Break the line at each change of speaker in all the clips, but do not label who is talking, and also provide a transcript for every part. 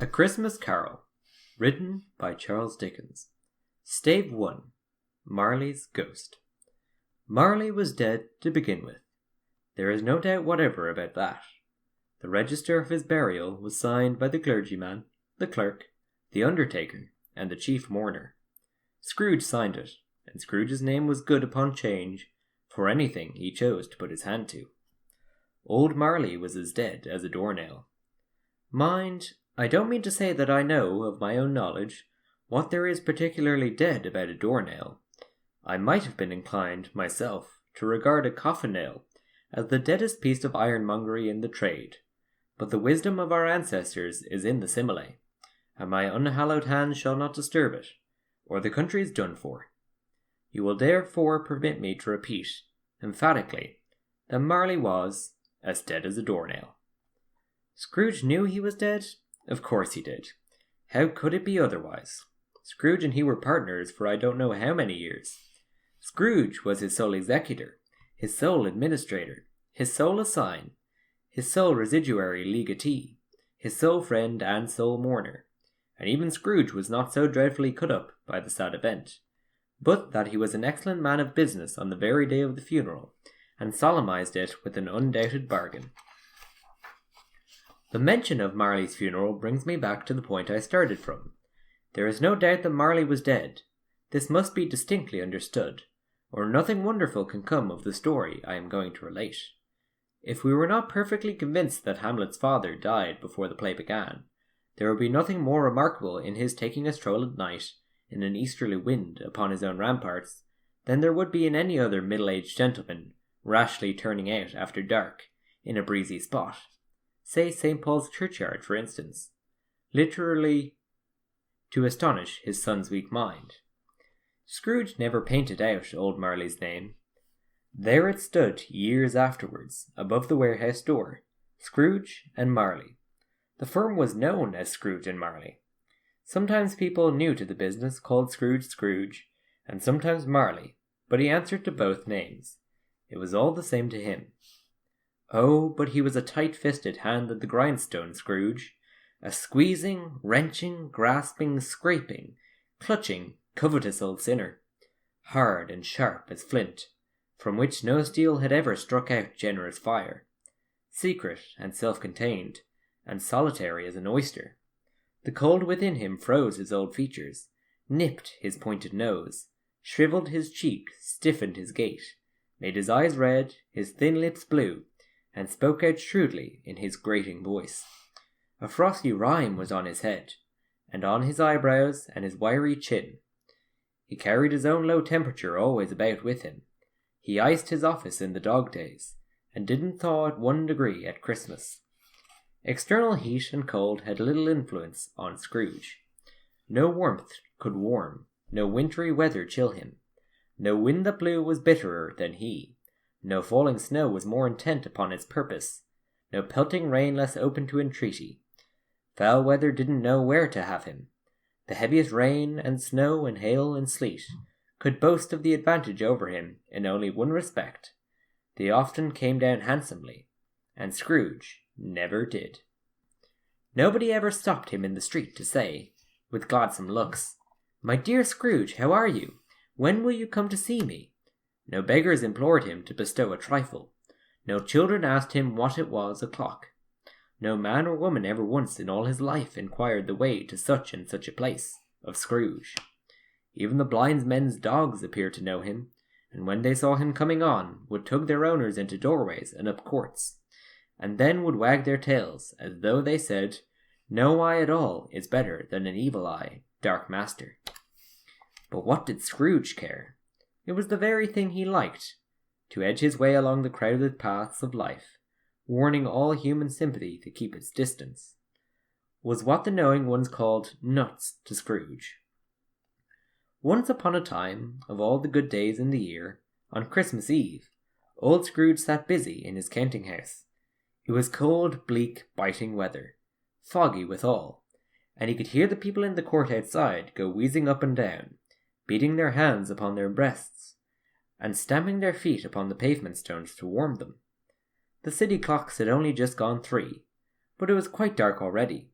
A Christmas Carol, written by Charles Dickens. Stave 1. Marley's Ghost. Marley was dead to begin with. There is no doubt whatever about that. The register of his burial was signed by the clergyman, the clerk, the undertaker, and the chief mourner. Scrooge signed it, and Scrooge's name was good upon change for anything he chose to put his hand to. Old Marley was as dead as a doornail. Mind, I don't mean to say that I know, of my own knowledge, what there is particularly dead about a doornail. I might have been inclined, myself, to regard a coffin-nail as the deadest piece of ironmongery in the trade, but the wisdom of our ancestors is in the simile, and my unhallowed hand shall not disturb it, or the country is done for. You will therefore permit me to repeat, emphatically, that Marley was as dead as a doornail. Scrooge knew he was dead? Of course he did. How could it be otherwise? Scrooge and he were partners for I don't know how many years. Scrooge was his sole executor, his sole administrator, his sole assign, his sole residuary legatee, his sole friend and sole mourner, and even Scrooge was not so dreadfully cut up by the sad event, but that he was an excellent man of business on the very day of the funeral, and solemnized it with an undoubted bargain. The mention of Marley's funeral brings me back to the point I started from. There is no doubt that Marley was dead. This must be distinctly understood, or nothing wonderful can come of the story I am going to relate. If we were not perfectly convinced that Hamlet's father died before the play began, there would be nothing more remarkable in his taking a stroll at night, in an easterly wind, upon his own ramparts, than there would be in any other middle-aged gentleman rashly turning out after dark in a breezy spot. Say St. Paul's churchyard, for instance, literally to astonish his son's weak mind. Scrooge never painted out old Marley's name. There it stood years afterwards, above the warehouse door, Scrooge and Marley. The firm was known as Scrooge and Marley. Sometimes people new to the business called Scrooge Scrooge, and sometimes Marley, but he answered to both names. It was all the same to him. Oh, but he was a tight-fisted hand at the grindstone, Scrooge. A squeezing, wrenching, grasping, scraping, clutching, covetous old sinner. Hard and sharp as flint, from which no steel had ever struck out generous fire. Secret and self-contained, and solitary as an oyster. The cold within him froze his old features, nipped his pointed nose, shriveled his cheek, stiffened his gait, made his eyes red, his thin lips blue, and spoke out shrewdly in his grating voice. A frosty rime was on his head, and on his eyebrows and his wiry chin. He carried his own low temperature always about with him. He iced his office in the dog days, and didn't thaw it 1 degree at Christmas. External heat and cold had little influence on Scrooge. No warmth could warm, no wintry weather chill him. No wind that blew was bitterer than he. No falling snow was more intent upon its purpose, no pelting rain less open to entreaty. Foul weather didn't know where to have him. The heaviest rain and snow and hail and sleet could boast of the advantage over him in only one respect. They often came down handsomely, and Scrooge never did. Nobody ever stopped him in the street to say, with gladsome looks, "My dear Scrooge, how are you? When will you come to see me?" No beggars implored him to bestow a trifle. No children asked him what it was o'clock. No man or woman ever once in all his life inquired the way to such and such a place of Scrooge. Even the blindsmen's dogs appeared to know him, and when they saw him coming on, would tug their owners into doorways and up courts, and then would wag their tails, as though they said, "No eye at all is better than an evil eye, dark master." But what did Scrooge care? It was the very thing he liked, to edge his way along the crowded paths of life, warning all human sympathy to keep its distance. Was what the knowing ones called nuts to Scrooge. Once upon a time, of all the good days in the year, on Christmas Eve, old Scrooge sat busy in his counting-house. It was cold, bleak, biting weather, foggy withal, and he could hear the people in the court outside go wheezing up and down, beating their hands upon their breasts, and stamping their feet upon the pavement stones to warm them. The city clocks had only just gone 3, but it was quite dark already.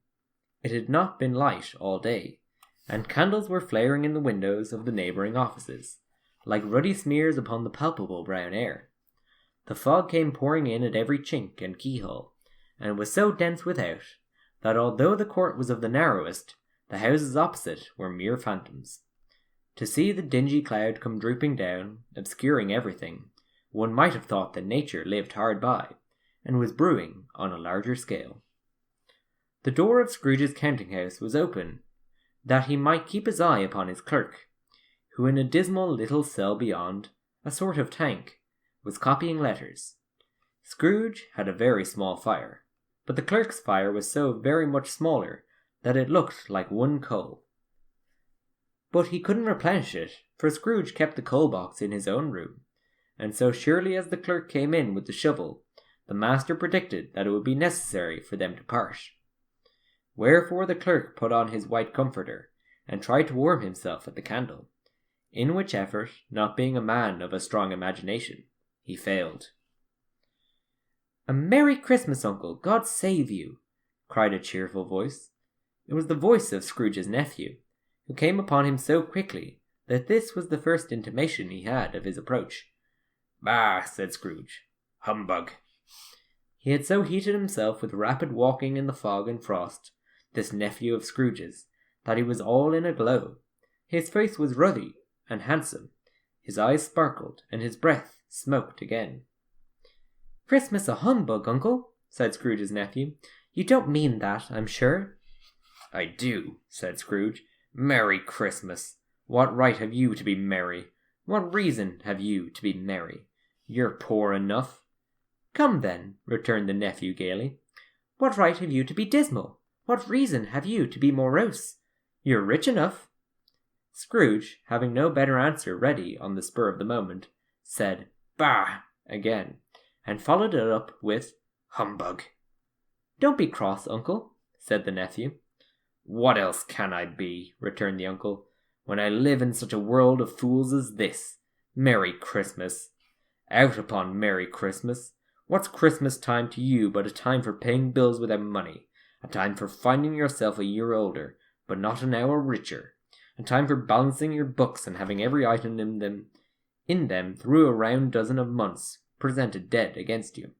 It had not been light all day, and candles were flaring in the windows of the neighbouring offices, like ruddy smears upon the palpable brown air. The fog came pouring in at every chink and keyhole, and was so dense without that although the court was of the narrowest, the houses opposite were mere phantoms. To see the dingy cloud come drooping down, obscuring everything, one might have thought that nature lived hard by, and was brewing on a larger scale. The door of Scrooge's counting-house was open, that he might keep his eye upon his clerk, who in a dismal little cell beyond, a sort of tank, was copying letters. Scrooge had a very small fire, but the clerk's fire was so very much smaller that it looked like one coal. But he couldn't replenish it, for Scrooge kept the coal box in his own room, and so surely as the clerk came in with the shovel, the master predicted that it would be necessary for them to part. Wherefore the clerk put on his white comforter, and tried to warm himself at the candle, in which effort, not being a man of a strong imagination, he failed. "A Merry Christmas, Uncle! God save you!" cried a cheerful voice. It was the voice of Scrooge's nephew, who came upon him so quickly that this was the first intimation he had of his approach. "Bah!" said Scrooge. "Humbug!" He had so heated himself with rapid walking in the fog and frost, this nephew of Scrooge's, that he was all in a glow. His face was ruddy and handsome, his eyes sparkled, and his breath smoked again. "Christmas a humbug, Uncle," said Scrooge's nephew. "You don't mean that, I'm sure." "I do," said Scrooge. "Merry Christmas! What right have you to be merry? What reason have you to be merry? You're poor enough." "Come then," returned the nephew gaily. "What right have you to be dismal? What reason have you to be morose? You're rich enough." Scrooge, having no better answer ready on the spur of the moment, said "Bah!" again, and followed it up with "Humbug!" "Don't be cross, Uncle," said the nephew. "What else can I be," returned the uncle, "when I live in such a world of fools as this? Merry Christmas! Out upon Merry Christmas! What's Christmas time to you but a time for paying bills without money, a time for finding yourself a year older, but not an hour richer, a time for balancing your books and having every item in them through a round dozen of months presented dead against you?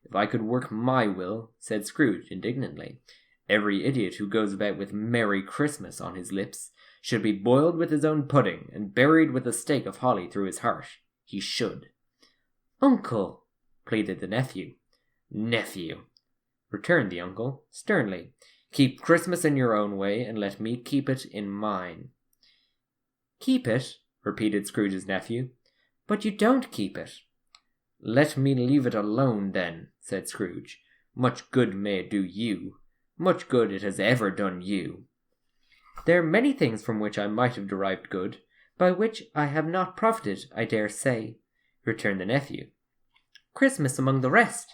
If I could work my will," said Scrooge indignantly, "every idiot who goes about with Merry Christmas on his lips should be boiled with his own pudding and buried with a stake of holly through his heart. He should." "Uncle!" pleaded the nephew. "Nephew!" returned the uncle, sternly. "Keep Christmas in your own way, and let me keep it in mine." "Keep it?" repeated Scrooge's nephew. "But you don't keep it." "Let me leave it alone, then," said Scrooge. "Much good may it do you. Much good it has ever done you." "There are many things from which I might have derived good, by which I have not profited, I dare say," returned the nephew. "Christmas among the rest.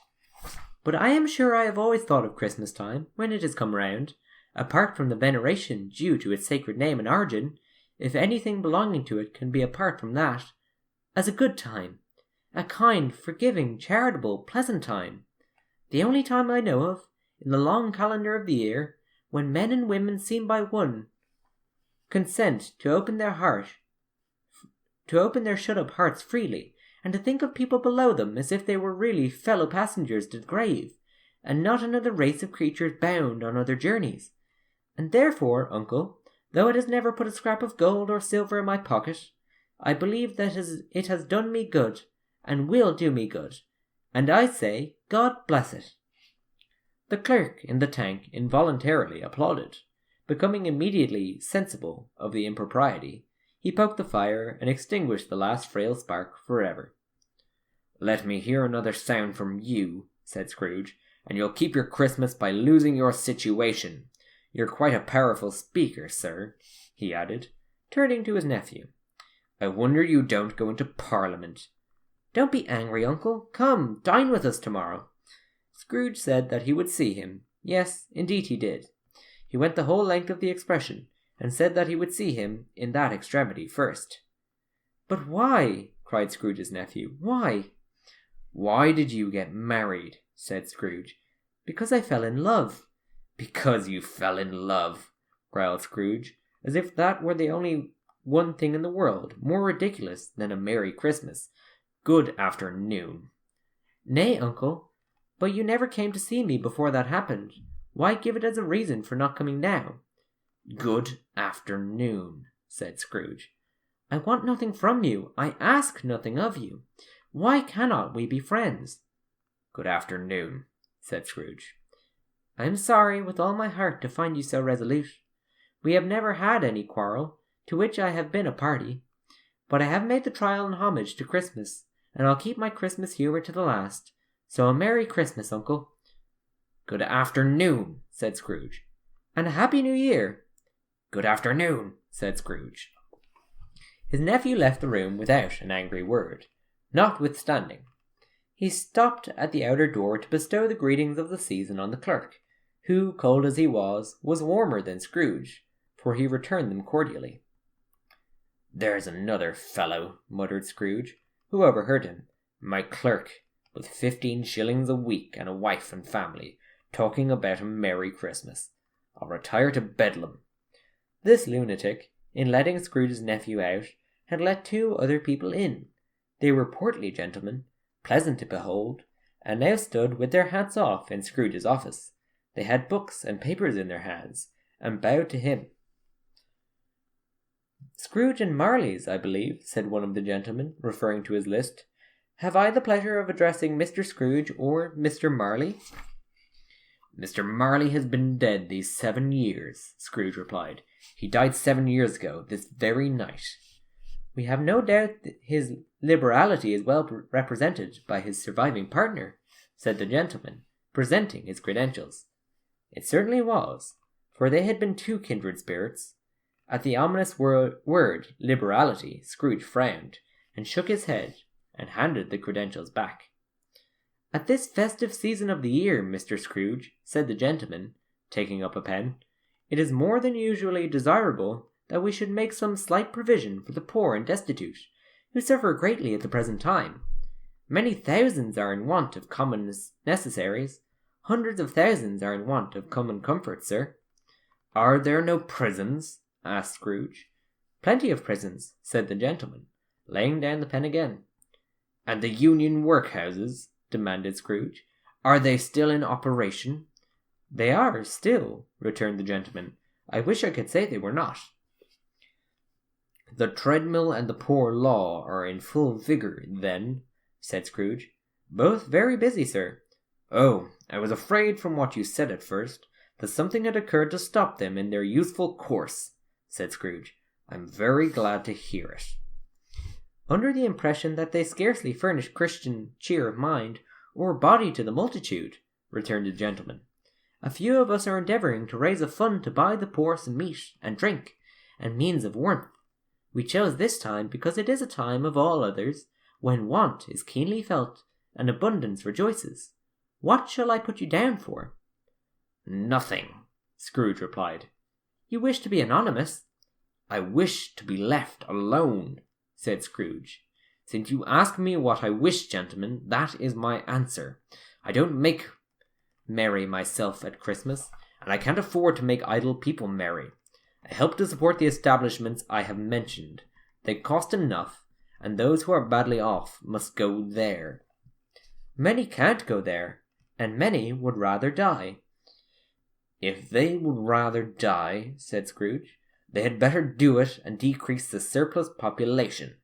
But I am sure I have always thought of Christmas time, when it has come round, apart from the veneration due to its sacred name and origin, if anything belonging to it can be apart from that, as a good time, a kind, forgiving, charitable, pleasant time, the only time I know of, in the long calendar of the year, when men and women seem by one consent to open their shut-up hearts freely, and to think of people below them as if they were really fellow passengers to the grave, and not another race of creatures bound on other journeys. And therefore, uncle, though it has never put a scrap of gold or silver in my pocket, I believe that it has done me good, and will do me good, and I say, God bless it." The clerk in the tank involuntarily applauded. Becoming immediately sensible of the impropriety, he poked the fire and extinguished the last frail spark forever. "Let me hear another sound from you," said Scrooge, "and you'll keep your Christmas by losing your situation. You're quite a powerful speaker, sir," he added, turning to his nephew. "I wonder you don't go into Parliament." "Don't be angry, uncle. Come, dine with us tomorrow." Scrooge said that he would see him. Yes, indeed he did. He went the whole length of the expression, and said that he would see him in that extremity first. "But why?" cried Scrooge's nephew. "Why?" "Why did you get married?" said Scrooge. "Because I fell in love. Because you fell in love, growled Scrooge, as if that were the only one thing in the world more ridiculous than a Merry Christmas. Good afternoon. Nay, uncle, but you never came to see me before that happened. Why give it as a reason for not coming now? Good afternoon, said Scrooge. I want nothing from you. I ask nothing of you. Why cannot we be friends? Good afternoon, said Scrooge. I am sorry with all my heart to find you so resolute. We have never had any quarrel, to which I have been a party. But I have made the trial in homage to Christmas, and I'll keep my Christmas humour to the last. So a Merry Christmas, uncle. Good afternoon, said Scrooge. And a Happy New Year. Good afternoon, said Scrooge. His nephew left the room without an angry word. Notwithstanding, he stopped at the outer door to bestow the greetings of the season on the clerk, who, cold as he was warmer than Scrooge, for he returned them cordially. There's another fellow, muttered Scrooge, who overheard him. My clerk, with 15 shillings a week and a wife and family, talking about a Merry Christmas. I'll retire to Bedlam. This lunatic, in letting Scrooge's nephew out, had let 2 other people in. They were portly gentlemen, pleasant to behold, and now stood with their hats off in Scrooge's office. They had books and papers in their hands, and bowed to him. Scrooge and Marley's, I believe, said one of the gentlemen, referring to his list. Have I the pleasure of addressing Mr. Scrooge or Mr. Marley? Mr. Marley has been dead these 7 years, Scrooge replied. He died 7 years ago, this very night. We have no doubt that his liberality is well represented by his surviving partner, said the gentleman, presenting his credentials. It certainly was, for they had been 2 kindred spirits. At the ominous word liberality, Scrooge frowned, and shook his head, and handed the credentials back. At this festive season of the year, Mr. Scrooge, said the gentleman, taking up a pen, it is more than usually desirable that we should make some slight provision for the poor and destitute, who suffer greatly at the present time. Many thousands are in want of common necessaries. Hundreds of thousands are in want of common comforts, sir. Are there no prisons? Asked Scrooge. Plenty of prisons, said the gentleman, laying down the pen again. And the Union workhouses? Demanded Scrooge. Are they still in operation? They are, still, returned the gentleman. I wish I could say they were not. The treadmill and the poor law are in full vigour, then, said Scrooge. Both very busy, sir. Oh, I was afraid from what you said at first that something had occurred to stop them in their youthful course, said Scrooge. I'm very glad to hear it. Under the impression that they scarcely furnish Christian cheer of mind or body to the multitude, returned the gentleman. A few of us are endeavouring to raise a fund to buy the poor some meat and drink and means of warmth. We chose this time because it is a time of all others when want is keenly felt and abundance rejoices. What shall I put you down for? Nothing, Scrooge replied. You wish to be anonymous? I wish to be left alone, said Scrooge. Since you ask me what I wish, gentlemen, that is my answer. I don't make merry myself at Christmas, and I can't afford to make idle people merry. I help to support the establishments I have mentioned. They cost enough, and those who are badly off must go there. Many can't go there, and many would rather die. If they would rather die, said Scrooge, they had better do it and decrease the surplus population.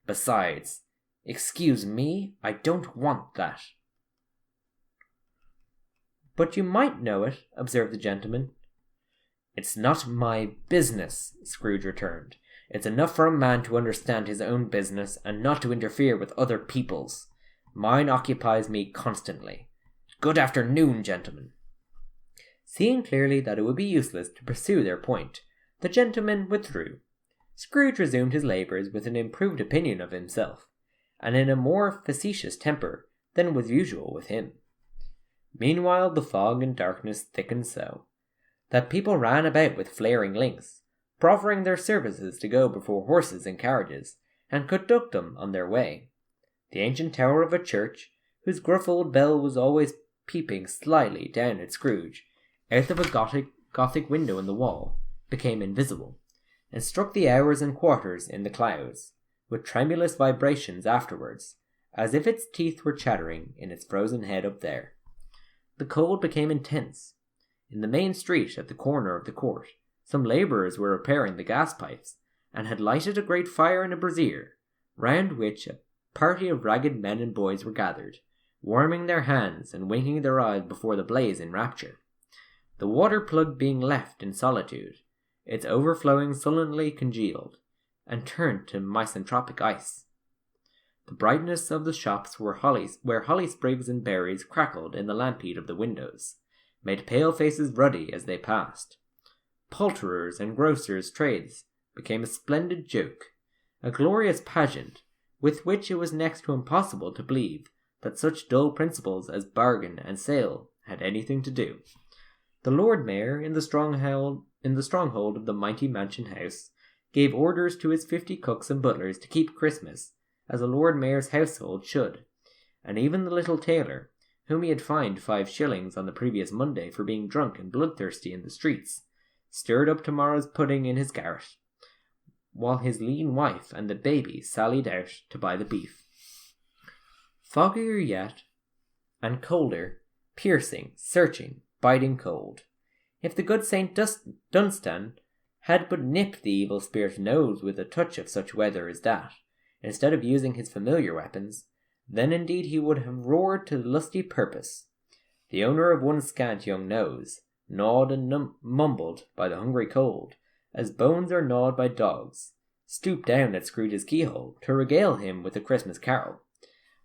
Besides, excuse me, I don't want that. But you might know it, observed the gentleman. It's not my business, Scrooge returned. It's enough for a man to understand his own business and not to interfere with other people's. Mine occupies me constantly. Good afternoon, gentlemen. Seeing clearly that it would be useless to pursue their point, the gentleman withdrew. Scrooge resumed his labours with an improved opinion of himself, and in a more facetious temper than was usual with him. Meanwhile the fog and darkness thickened so that people ran about with flaring links, proffering their services to go before horses and carriages, and conduct them on their way. The ancient tower of a church, whose gruff old bell was always peeping slyly down at Scrooge, out of a Gothic window in the wall, became invisible, and struck the hours and quarters in the clouds, with tremulous vibrations afterwards, as if its teeth were chattering in its frozen head up there. The cold became intense. In the main street at the corner of the court, some labourers were repairing the gas pipes, and had lighted a great fire in a brazier, round which a party of ragged men and boys were gathered, warming their hands and winking their eyes before the blaze in rapture. The water plug being left in solitude, its overflowing sullenly congealed, and turned to misanthropic ice. The brightness of the shops where holly sprigs and berries crackled in the lamp heat of the windows, made pale faces ruddy as they passed. Poulterers' and grocers' trades became a splendid joke, a glorious pageant, with which it was next to impossible to believe that such dull principles as bargain and sale had anything to do. The Lord Mayor, in the stronghold of the mighty mansion house, gave orders to his 50 cooks and butlers to keep Christmas as a Lord Mayor's household should, and even the little tailor, whom he had fined 5 shillings on the previous Monday for being drunk and bloodthirsty in the streets, stirred up tomorrow's pudding in his garret, while his lean wife and the baby sallied out to buy the beef. Foggier yet, and colder, piercing, searching, biting cold. If the good Saint Dunstan had but nipped the evil spirit's nose with a touch of such weather as that, instead of using his familiar weapons, then indeed he would have roared to lusty purpose. The owner of one scant young nose, gnawed and mumbled by the hungry cold, as bones are gnawed by dogs, stooped down at Scrooge's keyhole to regale him with a Christmas carol.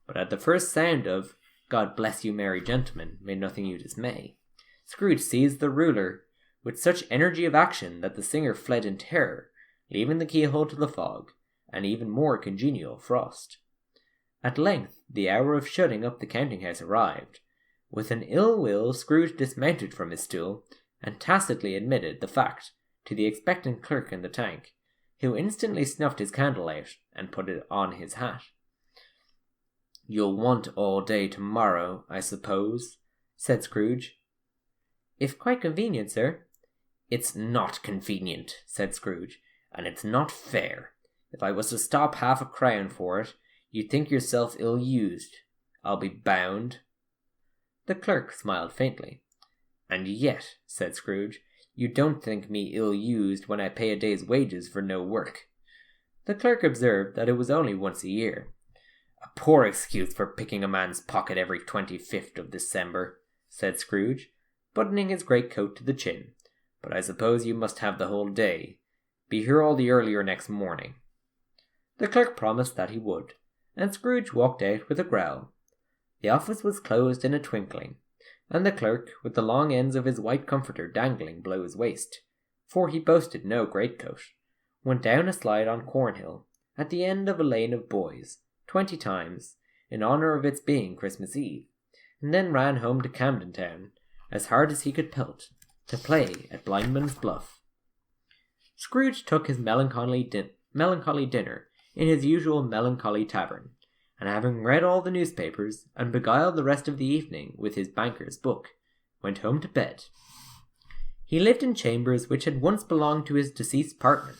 But at the first sound of "God bless you, merry gentlemen, may nothing you dismay," Scrooge seized the ruler with such energy of action that the singer fled in terror, leaving the keyhole to the fog, and even more congenial frost. At length the hour of shutting up the counting-house arrived. With an ill will, Scrooge dismounted from his stool, and tacitly admitted the fact to the expectant clerk in the tank, who instantly snuffed his candle out and put it on his hat. "You'll want all day tomorrow, I suppose," said Scrooge. "If quite convenient, sir." "It's not convenient," said Scrooge, "and it's not fair. If I was to stop half a crown for it, you'd think yourself ill-used, I'll be bound." The clerk smiled faintly. "And yet," said Scrooge, "you don't think me ill-used when I pay a day's wages for no work." The clerk observed that it was only once a year. "A poor excuse for picking a man's pocket every 25th of December," said Scrooge, buttoning his greatcoat to the chin. "But I suppose you must have the whole day. Be here all the earlier next morning." The clerk promised that he would, and Scrooge walked out with a growl. The office was closed in a twinkling, and the clerk, with the long ends of his white comforter dangling below his waist, for he boasted no greatcoat, went down a slide on Cornhill, at the end of a lane of boys, 20 times, in honour of its being Christmas Eve, and then ran home to Camden Town, as hard as he could pelt, to play at Blindman's Bluff. Scrooge took his melancholy dinner in his usual melancholy tavern, and having read all the newspapers, and beguiled the rest of the evening with his banker's book, went home to bed. He lived in chambers which had once belonged to his deceased partner.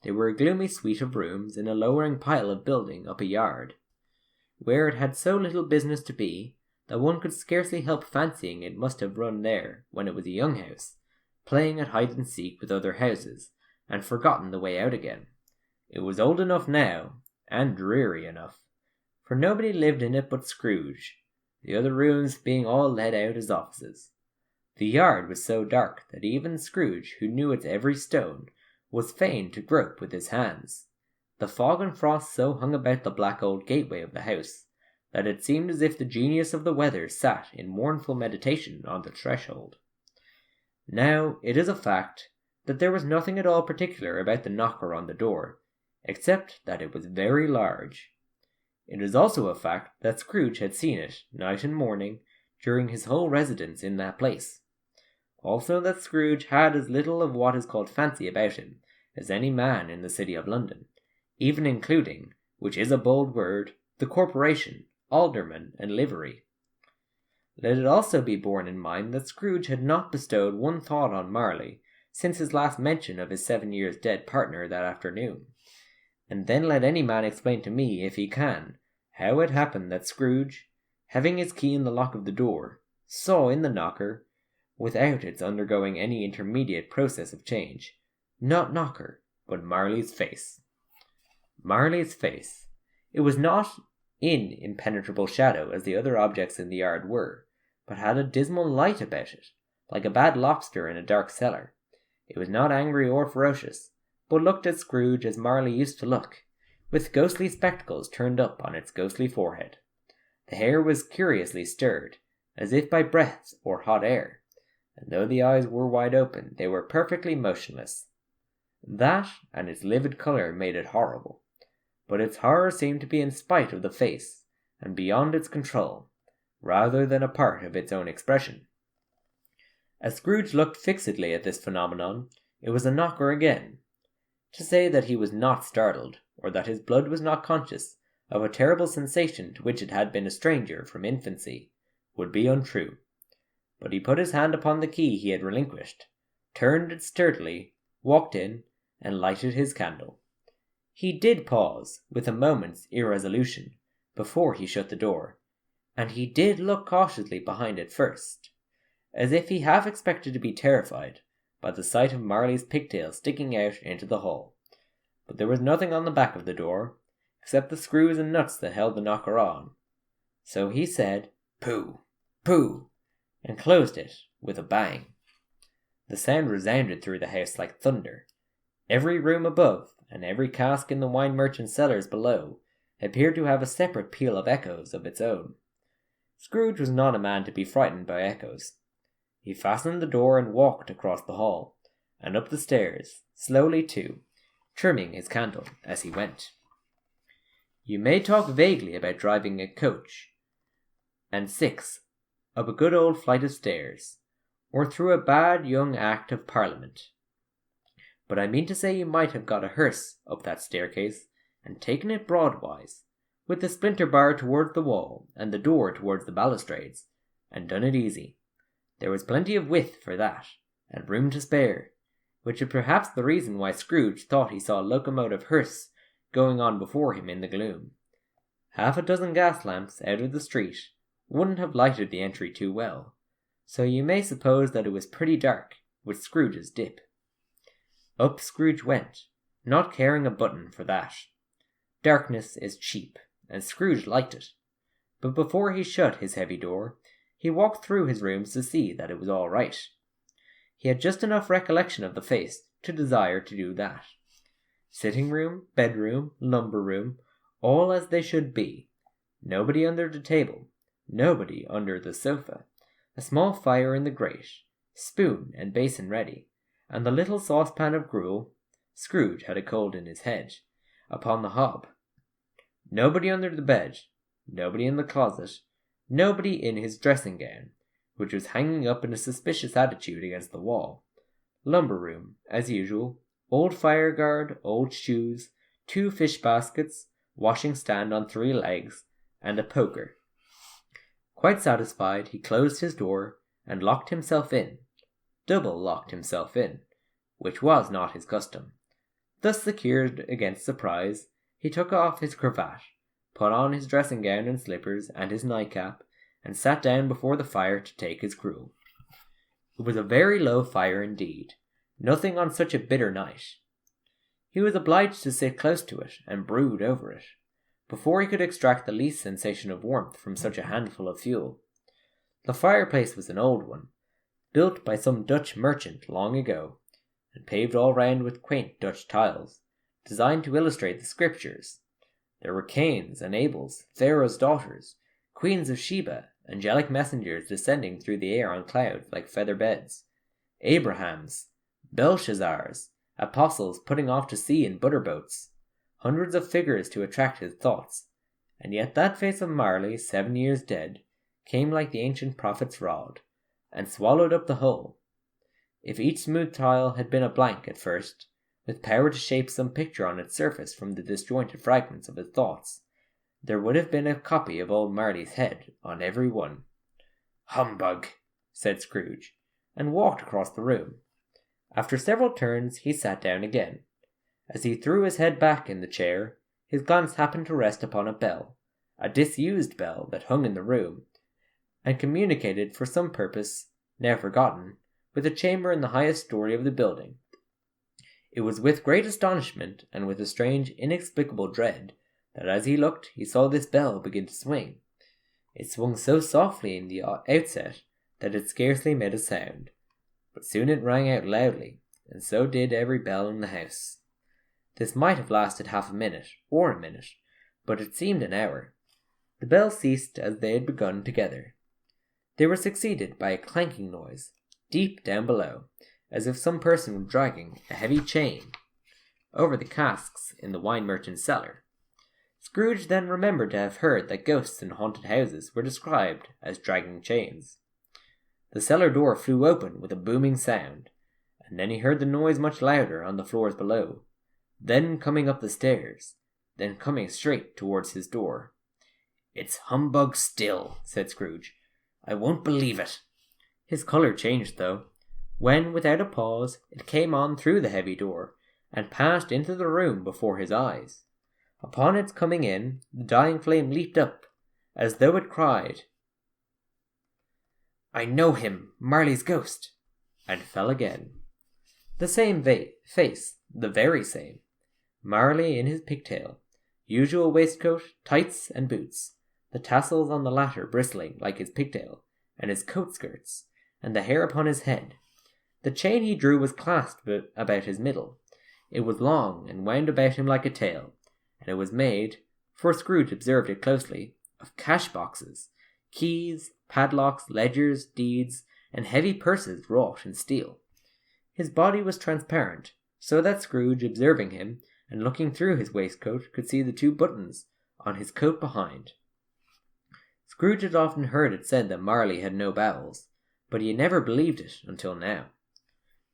They were a gloomy suite of rooms in a lowering pile of building up a yard, where it had so little business to be that one could scarcely help fancying it must have run there when it was a young house, playing at hide-and-seek with other houses, and forgotten the way out again. It was old enough now, and dreary enough, for nobody lived in it but Scrooge, the other rooms being all let out as offices. The yard was so dark that even Scrooge, who knew its every stone, was fain to grope with his hands. The fog and frost so hung about the black old gateway of the house, that it seemed as if the genius of the weather sat in mournful meditation on the threshold. Now, it is a fact that there was nothing at all particular about the knocker on the door, except that it was very large. It is also a fact that Scrooge had seen it, night and morning, during his whole residence in that place. Also that Scrooge had as little of what is called fancy about him as any man in the city of London, even including, which is a bold word, the corporation, aldermen, and livery. Let it also be borne in mind that Scrooge had not bestowed one thought on Marley since his last mention of his 7 years dead partner that afternoon. And then let any man explain to me, if he can, how it happened that Scrooge, having his key in the lock of the door, saw in the knocker, without its undergoing any intermediate process of change, not Knocker, but Marley's face. Marley's face. It was not in impenetrable shadow as the other objects in the yard were, but had a dismal light about it, like a bad lobster in a dark cellar. It was not angry or ferocious, but looked at Scrooge as Marley used to look, with ghostly spectacles turned up on its ghostly forehead. The hair was curiously stirred, as if by breath or hot air, and though the eyes were wide open, they were perfectly motionless. That and its livid colour made it horrible, but its horror seemed to be in spite of the face, and beyond its control, rather than a part of its own expression. As Scrooge looked fixedly at this phenomenon, it was a knocker again. To say that he was not startled, or that his blood was not conscious of a terrible sensation to which it had been a stranger from infancy, would be untrue. But he put his hand upon the key he had relinquished, turned it sturdily, walked in, and lighted his candle. He did pause, with a moment's irresolution, before he shut the door, and he did look cautiously behind it first, as if he half expected to be terrified by the sight of Marley's pigtail sticking out into the hall. But there was nothing on the back of the door, except the screws and nuts that held the knocker on. So he said, "Pooh! Pooh!" and closed it with a bang. The sound resounded through the house like thunder. Every room above, and every cask in the wine merchant's cellars below, appeared to have a separate peal of echoes of its own. Scrooge was not a man to be frightened by echoes. He fastened the door and walked across the hall, and up the stairs, slowly too, trimming his candle as he went. You may talk vaguely about driving a coach and six up a good old flight of stairs, or through a bad young Act of Parliament. But I mean to say you might have got a hearse up that staircase, and taken it broadwise, with the splinter bar towards the wall, and the door towards the balustrades, and done it easy. There was plenty of width for that, and room to spare, which is perhaps the reason why Scrooge thought he saw a locomotive hearse going on before him in the gloom. Half a dozen gas lamps out of the street wouldn't have lighted the entry too well, so you may suppose that it was pretty dark with Scrooge's dip. Up Scrooge went, not caring a button for that. Darkness is cheap, and Scrooge liked it. But before he shut his heavy door, he walked through his rooms to see that it was all right. He had just enough recollection of the face to desire to do that. Sitting room, bedroom, lumber room, all as they should be. Nobody under the table, nobody under the sofa, a small fire in the grate, spoon and basin ready, and the little saucepan of gruel — Scrooge had a cold in his head — upon the hob. Nobody under the bed, nobody in the closet, nobody in his dressing gown, which was hanging up in a suspicious attitude against the wall. Lumber room, as usual, old fire guard, old shoes, 2 fish baskets, washing stand on 3 legs, and a poker. Quite satisfied, he closed his door and locked himself in, double locked himself in, which was not his custom. Thus secured against surprise, he took off his cravat, put on his dressing gown and slippers and his nightcap, and sat down before the fire to take his gruel. It was a very low fire indeed, nothing on such a bitter night. He was obliged to sit close to it and brood over it, before he could extract the least sensation of warmth from such a handful of fuel. The fireplace was an old one, built by some Dutch merchant long ago, and paved all round with quaint Dutch tiles, designed to illustrate the scriptures. There were Cains and Abels, Pharaoh's daughters, queens of Sheba, angelic messengers descending through the air on clouds like feather beds, Abrahams, Belshazzars, apostles putting off to sea in butter boats, hundreds of figures to attract his thoughts, and yet that face of Marley, 7 years dead, came like the ancient prophet's rod, and swallowed up the whole. If each smooth tile had been a blank at first, with power to shape some picture on its surface from the disjointed fragments of his thoughts, there would have been a copy of old Marley's head on every one. "Humbug," said Scrooge, and walked across the room. After several turns he sat down again. As he threw his head back in the chair, his glance happened to rest upon a bell, a disused bell that hung in the room, and communicated for some purpose, now forgotten, with a chamber in the highest story of the building. It was with great astonishment, and with a strange, inexplicable dread, that as he looked he saw this bell begin to swing. It swung so softly in the outset that it scarcely made a sound, but soon it rang out loudly, and so did every bell in the house. This might have lasted half a minute, or a minute, but it seemed an hour. The bells ceased as they had begun together. They were succeeded by a clanking noise, deep down below, as if some person were dragging a heavy chain over the casks in the wine merchant's cellar. Scrooge then remembered to have heard that ghosts in haunted houses were described as dragging chains. The cellar door flew open with a booming sound, and then he heard the noise much louder on the floors below, then coming up the stairs, then coming straight towards his door. "It's humbug still," said Scrooge. "I won't believe it." His colour changed, though, when, without a pause, it came on through the heavy door, and passed into the room before his eyes. Upon its coming in, the dying flame leaped up, as though it cried, "I know him, Marley's ghost," and fell again. The same face, the very same. Marley in his pigtail, usual waistcoat, tights, and boots, the tassels on the latter bristling like his pigtail, and his coat skirts, and the hair upon his head. The chain he drew was clasped about his middle. It was long, and wound about him like a tail, and it was made, for Scrooge observed it closely, of cash-boxes, keys, padlocks, ledgers, deeds, and heavy purses wrought in steel. His body was transparent, so that Scrooge, observing him, and looking through his waistcoat, could see the 2 buttons on his coat behind. Scrooge had often heard it said that Marley had no bowels, but he had never believed it until now.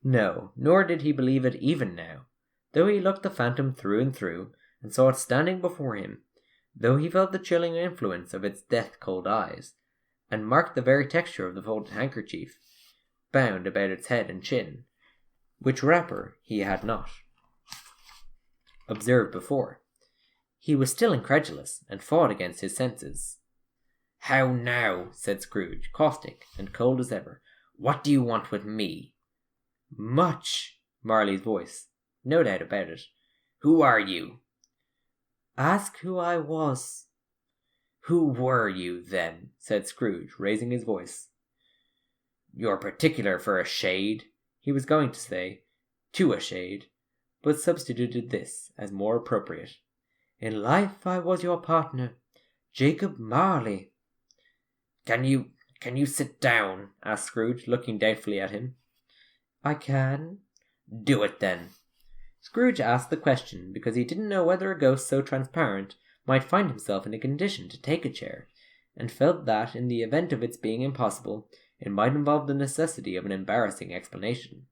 No, nor did he believe it even now, though he looked the phantom through and through, and saw it standing before him, though he felt the chilling influence of its death-cold eyes, and marked the very texture of the folded handkerchief, bound about its head and chin, which wrapper he had not observed before. He was still incredulous, and fought against his senses. "How now?" said Scrooge, caustic and cold as ever. "What do you want with me?" "Much," Marley's voice, no doubt about it. "Who are you?" "Ask who I was." "Who were you, then?" said Scrooge, raising his voice. "You're particular for a shade," he was going to say, "to a shade," but substituted this as more appropriate. "In life I was your partner, Jacob Marley." Can you sit down?" asked Scrooge, looking doubtfully at him. "I can." "Do it, then." Scrooge asked the question because he didn't know whether a ghost so transparent might find himself in a condition to take a chair, and felt that, in the event of its being impossible, it might involve the necessity of an embarrassing explanation.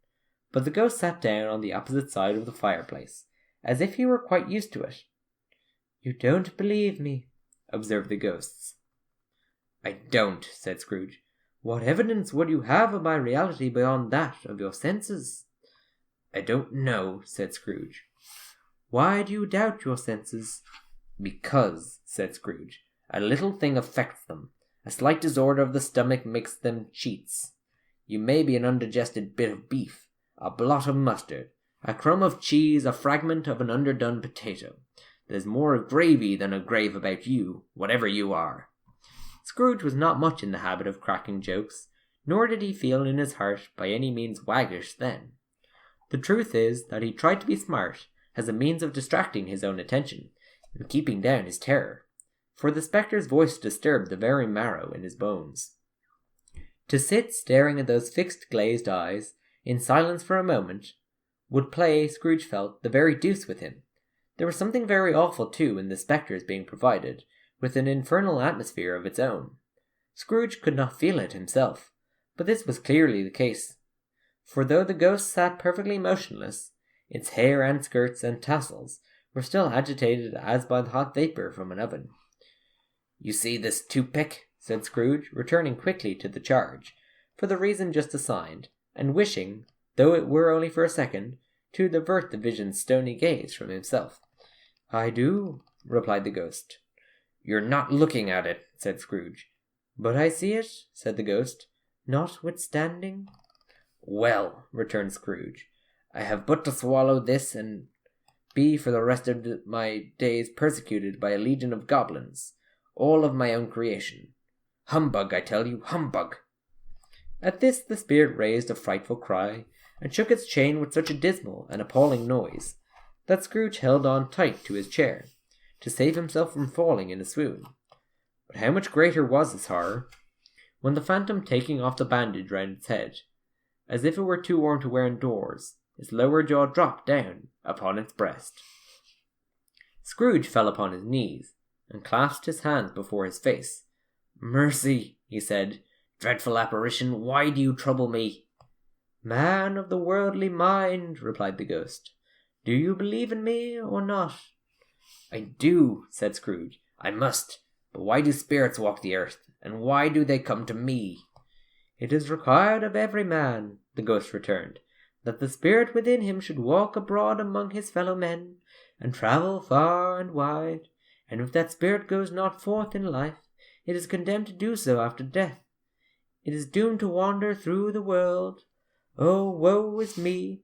But the ghost sat down on the opposite side of the fireplace, as if he were quite used to it. "You don't believe me," observed the ghosts. "I don't," said Scrooge. "What evidence would you have of my reality beyond that of your senses?" "I don't know," said Scrooge. "Why do you doubt your senses?" "Because," said Scrooge, "a little thing affects them. A slight disorder of the stomach makes them cheats. You may be an undigested bit of beef, a blot of mustard, a crumb of cheese, a fragment of an underdone potato. There's more of gravy than of grave about you, whatever you are." Scrooge was not much in the habit of cracking jokes, nor did he feel in his heart by any means waggish then. The truth is that he tried to be smart as a means of distracting his own attention and keeping down his terror, for the spectre's voice disturbed the very marrow in his bones. To sit staring at those fixed glazed eyes in silence for a moment would play, Scrooge felt, the very deuce with him. There was something very awful, too, in the spectre's being provided with an infernal atmosphere of its own. Scrooge could not feel it himself, but this was clearly the case. For though the ghost sat perfectly motionless, its hair and skirts and tassels were still agitated as by the hot vapour from an oven. "You see this toothpick?" said Scrooge, returning quickly to the charge, for the reason just assigned, and wishing, though it were only for a second, to divert the vision's stony gaze from himself. "I do," replied the ghost. "You're not looking at it," said Scrooge. "But I see it," said the ghost, "notwithstanding." "Well," returned Scrooge, "I have but to swallow this and be for the rest of my days persecuted by a legion of goblins, all of my own creation. Humbug, I tell you, humbug!" At this the spirit raised a frightful cry, and shook its chain with such a dismal and appalling noise, that Scrooge held on tight to his chair, to save himself from falling in a swoon. But how much greater was his horror, when the phantom, taking off the bandage round its head, as if it were too warm to wear indoors, its lower jaw dropped down upon its breast. Scrooge fell upon his knees, and clasped his hands before his face. "Mercy," he said, "dreadful apparition, why do you trouble me?" "Man of the worldly mind," replied the ghost, "do you believe in me or not?" "I do," said Scrooge. "I must. But why do spirits walk the earth, and why do they come to me?" "It is required of every man," the ghost returned, "that the spirit within him should walk abroad among his fellow men, and travel far and wide, and if that spirit goes not forth in life, it is condemned to do so after death. It is doomed to wander through the world, oh, woe is me,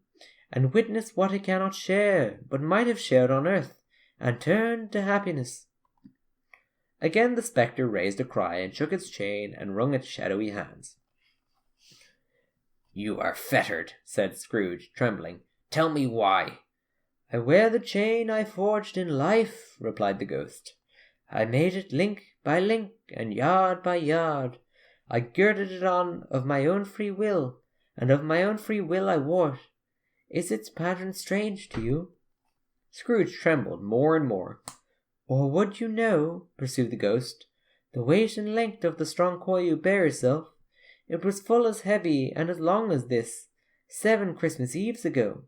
and witness what it cannot share, but might have shared on earth, and turned to happiness." Again the spectre raised a cry, and shook its chain, and wrung its shadowy hands. "You are fettered," said Scrooge, trembling. "Tell me why." "I wear the chain I forged in life," replied the ghost. "I made it link by link, and yard by yard. I girded it on of my own free will, and of my own free will I wore it. Is its pattern strange to you?" Scrooge trembled more and more. "Or would you know," pursued the ghost, "the weight and length of the strong coil you bear yourself? It was full as heavy and as long as this, 7 Christmas Eves ago.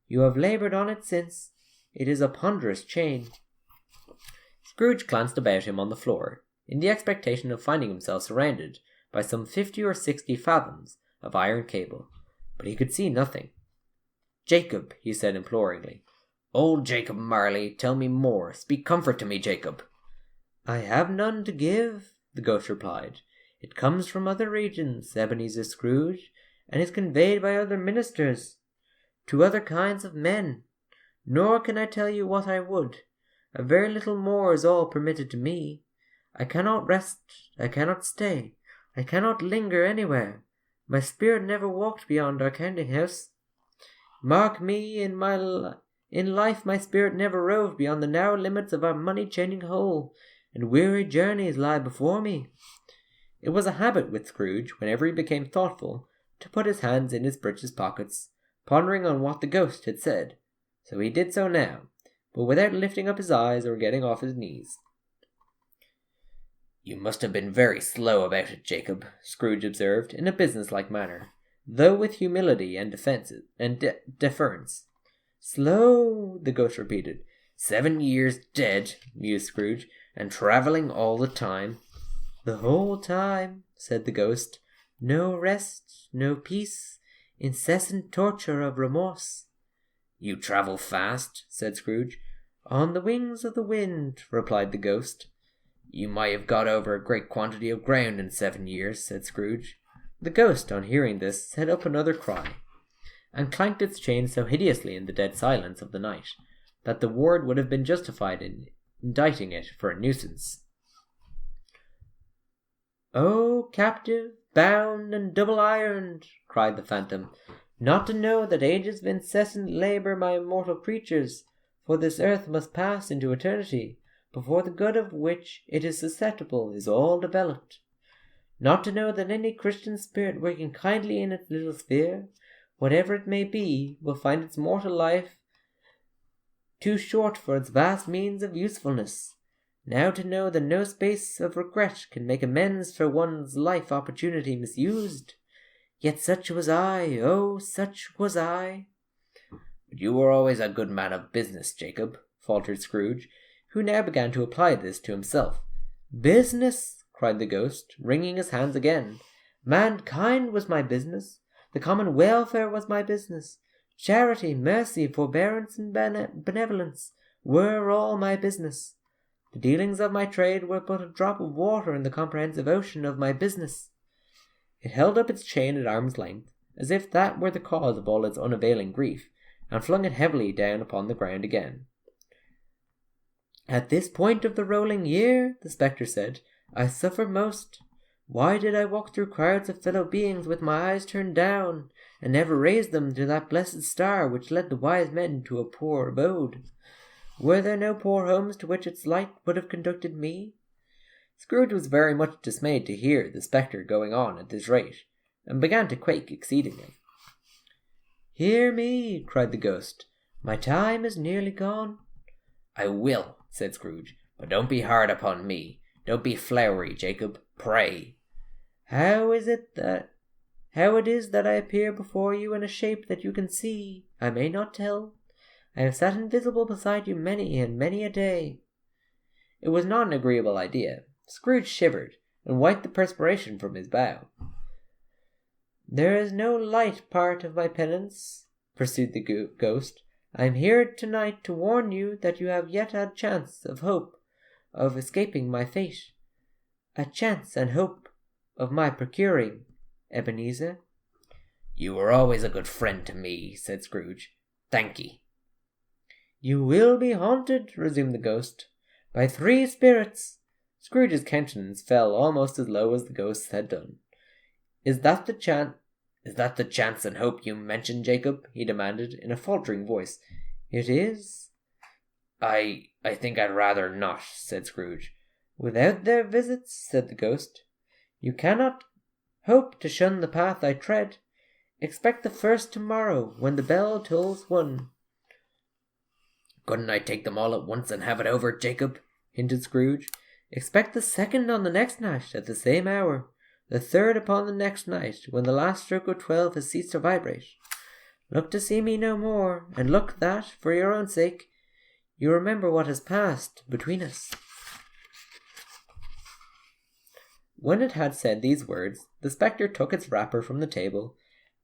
You have laboured on it since. It is a ponderous chain." Scrooge glanced about him on the floor, in the expectation of finding himself surrounded by some 50 or 60 fathoms of iron cable, but he could see nothing. "Jacob," he said imploringly. "Old Jacob Marley, tell me more. Speak comfort to me, Jacob." "I have none to give," the ghost replied. "It comes from other regions, Ebenezer Scrooge, and is conveyed by other ministers, to other kinds of men. Nor can I tell you what I would. A very little more is all permitted to me. I cannot rest, I cannot stay, I cannot linger anywhere. My spirit never walked beyond our counting house. Mark me, in life my spirit never roved beyond the narrow limits of our money-chaining hole, and weary journeys lie before me." It was a habit with Scrooge, whenever he became thoughtful, to put his hands in his breeches pockets, pondering on what the ghost had said. So he did so now, but without lifting up his eyes or getting off his knees. "You must have been very slow about it, Jacob," Scrooge observed, in a business-like manner, though with humility and deference. "Slow," the ghost repeated. 7 years dead," mused Scrooge, "and travelling all the time." "The whole time," said the ghost. "No rest, no peace, incessant torture of remorse." "You travel fast?" said Scrooge. "On the wings of the wind," replied the ghost. "You might have got over a great quantity of ground in 7 years," said Scrooge. The ghost, on hearing this, set up another cry, and clanked its chain so hideously in the dead silence of the night, that the ward would have been justified in indicting it for a nuisance. "O captive, bound and double-ironed," cried the phantom, "not to know that ages of incessant labour my immortal creatures, for this earth must pass into eternity, before the good of which it is susceptible is all developed. Not to know that any Christian spirit working kindly in its little sphere, whatever it may be, will find its mortal life too short for its vast means of usefulness. Now to know that no space of regret can make amends for one's life opportunity misused. Yet such was I, oh, such was I." "But you were always a good man of business, Jacob," faltered Scrooge, who now began to apply this to himself. "Business!" cried the ghost, wringing his hands again. "Mankind was my business. The common welfare was my business. Charity, mercy, forbearance, and benevolence were all my business. The dealings of my trade were but a drop of water in the comprehensive ocean of my business." It held up its chain at arm's length, as if that were the cause of all its unavailing grief, and flung it heavily down upon the ground again. "At this point of the rolling year," the spectre said, "I suffer most. Why did I walk through crowds of fellow beings with my eyes turned down, and never raise them to that blessed star which led the wise men to a poor abode? Were there no poor homes to which its light would have conducted me?" Scrooge was very much dismayed to hear the spectre going on at this rate, and began to quake exceedingly. "Hear me," cried the ghost. "My time is nearly gone." "I will," said Scrooge, "but don't be hard upon me. Don't be flowery, Jacob, pray." How it is that I appear before you in a shape that you can see, I may not tell. I have sat invisible beside you many and many a day." It was not an agreeable idea. Scrooge shivered, and wiped the perspiration from his brow. "There is no light part of my penance," pursued the ghost. "I am here tonight to warn you that you have yet a chance of hope of escaping my fate. A chance and hope of my procuring, Ebenezer." "You were always a good friend to me," said Scrooge. "Thank ye." "You will be haunted," resumed the ghost, "by 3 spirits." Scrooge's countenance fell almost as low as the ghost's had done. Is that the chance and hope you mentioned, Jacob?" he demanded, in a faltering voice. "It is." I think I'd rather not," said Scrooge. "Without their visits," said the ghost, "you cannot hope to shun the path I tread. Expect the first tomorrow, when the bell tolls 1. "Couldn't I take them all at once and have it over, Jacob?" hinted Scrooge. "Expect the second on the next night, at the same hour. The third upon the next night, when the last stroke of 12 has ceased to vibrate. Look to see me no more, and look that, for your own sake, you remember what has passed between us." When it had said these words, the spectre took its wrapper from the table,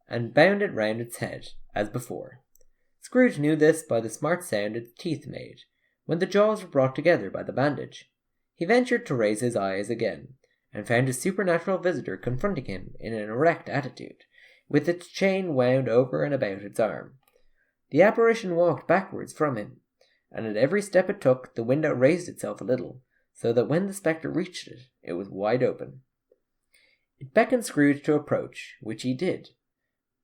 and bound it round its head, as before. Scrooge knew this by the smart sound its teeth made, when the jaws were brought together by the bandage. He ventured to raise his eyes again, and found his supernatural visitor confronting him in an erect attitude, with its chain wound over and about its arm. The apparition walked backwards from him, and at every step it took, the window raised itself a little, so that when the spectre reached it, it was wide open. It beckoned Scrooge to approach, which he did.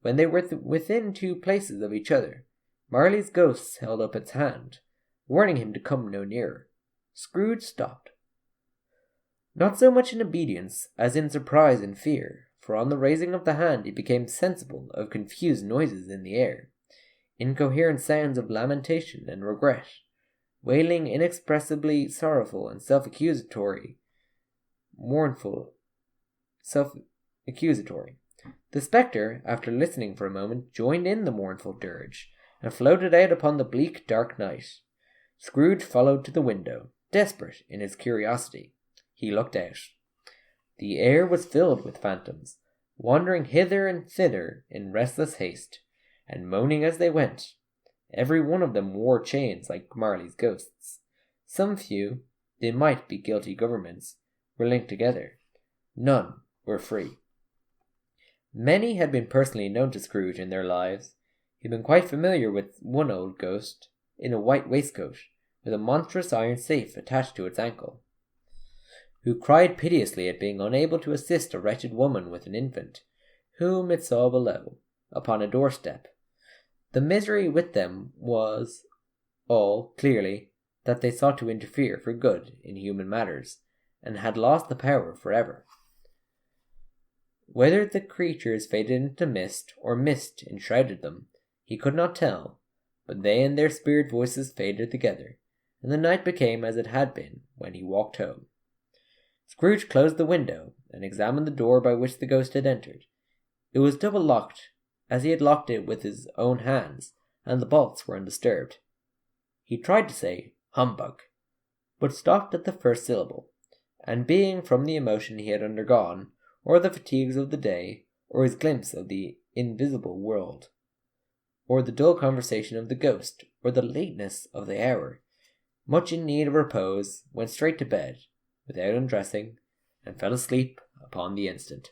When they were within 2 places of each other, Marley's ghost held up its hand, warning him to come no nearer. Scrooge stopped. Not so much in obedience as in surprise and fear, for on the raising of the hand he became sensible of confused noises in the air, incoherent sounds of lamentation and regret, wailing inexpressibly sorrowful and mournful, self-accusatory. The spectre, after listening for a moment, joined in the mournful dirge, and floated out upon the bleak, dark night. Scrooge followed to the window, desperate in his curiosity. He looked out. The air was filled with phantoms, wandering hither and thither in restless haste, and moaning as they went. Every one of them wore chains like Marley's ghosts. Some few, they might be guilty governments, were linked together. None were free. Many had been personally known to Scrooge in their lives. He had been quite familiar with one old ghost, in a white waistcoat, with a monstrous iron safe attached to its ankle, who cried piteously at being unable to assist a wretched woman with an infant, whom it saw below, upon a doorstep. The misery with them was all, clearly, that they sought to interfere for good in human matters, and had lost the power forever. Whether the creatures faded into mist, or mist enshrouded them, he could not tell, but they and their spirit voices faded together, and the night became as it had been when he walked home. Scrooge closed the window, and examined the door by which the ghost had entered. It was double-locked, as he had locked it with his own hands, and the bolts were undisturbed. He tried to say, "Humbug," but stopped at the first syllable, and being from the emotion he had undergone, or the fatigues of the day, or his glimpse of the invisible world, or the dull conversation of the ghost, or the lateness of the hour, much in need of repose, went straight to bed, without undressing, and fell asleep upon the instant.